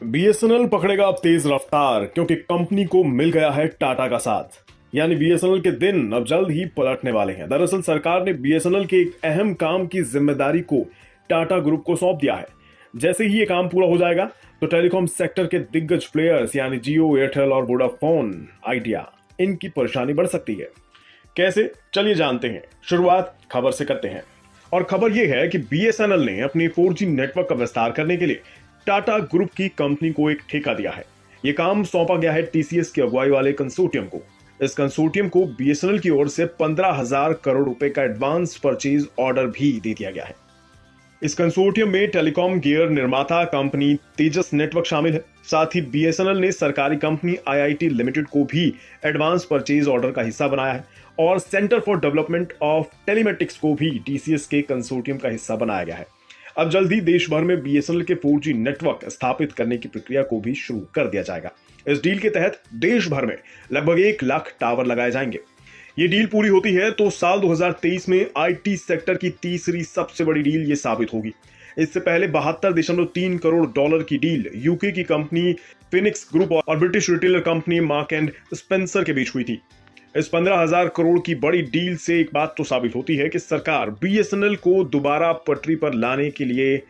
BSNL पकड़ेगा अब तेज रफ्तार क्योंकि कंपनी को मिल गया है टाटा का साथ। यानी बीएसएनएल के दिन अब जल्द ही पलटने वाले हैं। दरअसल सरकार ने बीएसएनएल के एक अहम काम की जिम्मेदारी को टाटा ग्रुप को सौंप दिया है। जैसे ही ये काम पूरा हो जाएगा तो टेलीकॉम सेक्टर के दिग्गज प्लेयर्स यानी जियो, एयरटेल और वोडाफोन आइडिया, इनकी परेशानी बढ़ सकती है। कैसे, चलिए जानते हैं। शुरुआत खबर से करते हैं और खबर यह है कि बीएसएनएल ने अपनी 4G नेटवर्क का विस्तार करने के लिए टाटा ग्रुप की कंपनी को एक ठेका दिया है। यह काम सौंपा गया है टीसीएस की अगुवाई वाले कंसोर्टियम को। इस कंसोर्टियम को बीएसएनएल की ओर से 15,000 करोड़ रुपए का एडवांस परचेज ऑर्डर भी दे दिया गया है। इस कंसोर्टियम में टेलीकॉम गियर निर्माता कंपनी तेजस नेटवर्क शामिल है। साथ ही बीएसएनएल ने सरकारी कंपनी आईआईटी लिमिटेड को भी एडवांस परचेज ऑर्डर का हिस्सा बनाया है और centre for development of telematics को भी टीसीएस के कंसोर्टियम का हिस्सा बनाया गया है। अब जल्द ही देश भर में बीएसएनएल के 4G नेटवर्क स्थापित करने की प्रक्रिया को भी शुरू कर दिया जाएगा। इस डील के तहत देश भर में लगभग 1 लाख टावर लगाए जाएंगे। ये डील पूरी होती है तो साल 2023 में आईटी सेक्टर की तीसरी सबसे बड़ी डील ये साबित होगी। इससे पहले 72.3 करोड़ डॉलर की डील यूके की कंपनी फिनिक्स ग्रुप और British retailer company mark and Spencer के बीच हुई थी। इस 15,000 करोड़ की बड़ी डील से एक बात तो साबित होती है कि सरकार बीएसएनएल को दोबारा पटरी पर लाने के लिए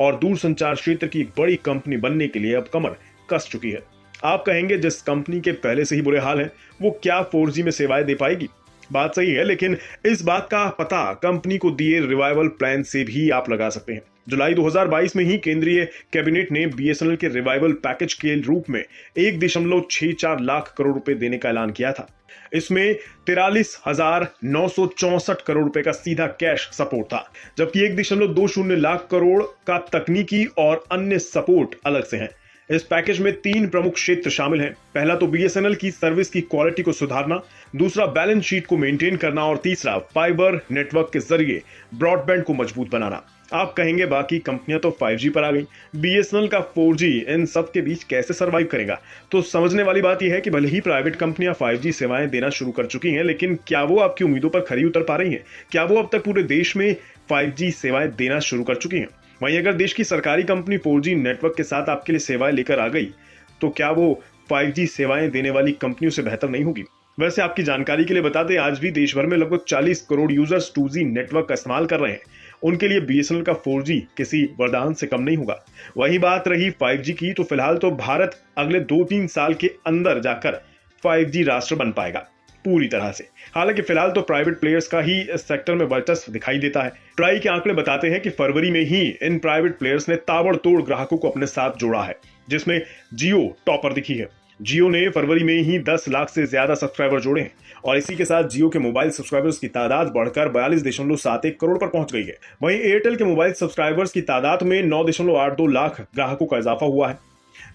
और दूरसंचार क्षेत्र की एक बड़ी कंपनी बनने के लिए अब कमर कस चुकी है। आप कहेंगे जिस कंपनी के पहले से ही बुरे हाल हैं, वो क्या 4G में सेवाएं दे पाएगी? बात सही है, लेकिन इस बात का पता कंपनी को दिए रिवाइवल प्लान से भी आप लगा सकते हैं। जुलाई 2022 में ही केंद्रीय कैबिनेट ने बीएसएनएल के रिवाइवल पैकेज के रूप में 1.64 लाख करोड़ रुपए देने का ऐलान किया था। इसमें 43,964 करोड़ रुपए का सीधा कैश सपोर्ट था, जबकि 1.20 लाख करोड़ का तकनीकी और अन्य सपोर्ट अलग से है। इस पैकेज में 3 प्रमुख क्षेत्र शामिल हैं। पहला तो बीएसएनएल की सर्विस की क्वालिटी को सुधारना, दूसरा बैलेंस शीट को मेंटेन करना और तीसरा फाइबर नेटवर्क के जरिए ब्रॉडबैंड को मजबूत बनाना। आप कहेंगे बाकी कंपनियां तो 5G पर आ गई, बीएसएनएल का 4G इन सब के बीच कैसे सर्वाइव करेगा? तो समझने वाली बात यह है कि भले ही प्राइवेट कंपनियां 5G सेवाएं देना शुरू कर चुकी हैं, लेकिन क्या वो आपकी उम्मीदों पर खरी उतर पा रही हैं? क्या वो अब तक पूरे देश में 5G सेवाएं देना शुरू कर चुकी हैं? वहीं अगर देश की सरकारी कंपनी 4G नेटवर्क के साथ आपके लिए सेवाएं लेकर आ गई, तो क्या वो 5G सेवाएं देने वाली कंपनियों से बेहतर नहीं होगी? वैसे आपकी जानकारी के लिए बता दें, आज भी देश भर में लगभग 40 करोड़ यूजर्स 2G नेटवर्क का इस्तेमाल कर रहे हैं। उनके लिए बीएसएनएल का 4G किसी वरदान से कम नहीं होगा। वही बात रही 5G की, तो फिलहाल तो भारत अगले 2-3 साल के अंदर जाकर 5G राष्ट्र बन पाएगा पूरी तरह से। हालांकि फिलहाल तो प्राइवेट प्लेयर्स का ही इस सेक्टर में वर्चस्व दिखाई देता है। ट्राई के आंकड़े बताते हैं कि फरवरी में ही इन प्राइवेट प्लेयर्स ने ताबड़तोड़ ग्राहकों को अपने साथ जोड़ा है, जिसमें जियो टॉपर दिखी है। जियो ने फरवरी में ही 10 लाख से ज्यादा सब्सक्राइबर जोड़े हैं और इसी के साथ जियो के मोबाइल सब्सक्राइबर्स की तादाद बढ़कर 42.71 करोड़ पर पहुंच गई है। वहीं एयरटेल के मोबाइल सब्सक्राइबर्स की तादाद में 9.82 लाख ग्राहकों का इजाफा हुआ है,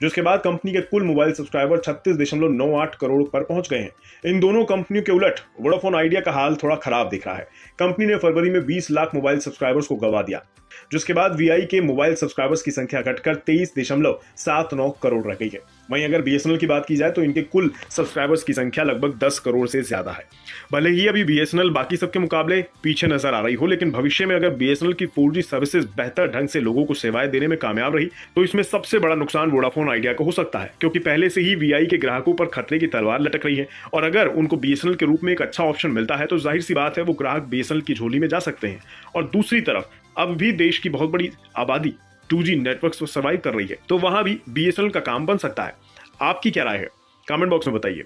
जिसके बाद कंपनी के कुल मोबाइल सब्सक्राइबर 36.98 करोड़ पर पहुंच गए हैं। इन दोनों कंपनियों के उलट वोडाफोन आइडिया का हाल थोड़ा खराब दिख रहा है। कंपनी ने फरवरी में 20 लाख मोबाइल सब्सक्राइबर्स को गंवा दिया, जिसके बाद वीआई के मोबाइल सब्सक्राइबर्स की संख्या घटकर 23.79 करोड़ रह गई है। वहीं अगर बीएसएनएल की बात की जाए तो इनके कुल सब्सक्राइबर्स की संख्या लगभग 10 करोड़ से ज्यादा है। भले ही अभी बीएसएनएल बाकी सबके मुकाबले पीछे नजर आ रही हो, लेकिन भविष्य में अगर बीएसएनएल की 4G सर्विसेज बेहतर ढंग से लोगों को सेवाएं देने में कामयाब रही तो इसमें सबसे बड़ा नुकसान वोडाफोन आइडिया को हो सकता है, क्योंकि पहले से ही वीआई के ग्राहकों पर खतरे की तलवार लटक रही है और अगर उनको बीएसएनएल के रूप में एक अच्छा ऑप्शन मिलता है तो जाहिर सी बात है वो ग्राहक बीएसएनएल की झोली में जा सकते हैं। और दूसरी तरफ अब भी देश की बहुत बड़ी आबादी 2G नेटवर्क पर सर्वाइव कर रही है, तो वहां भी बीएसएनएल का काम बन सकता है। आपकी क्या राय है? कमेंट बॉक्स में बताइए।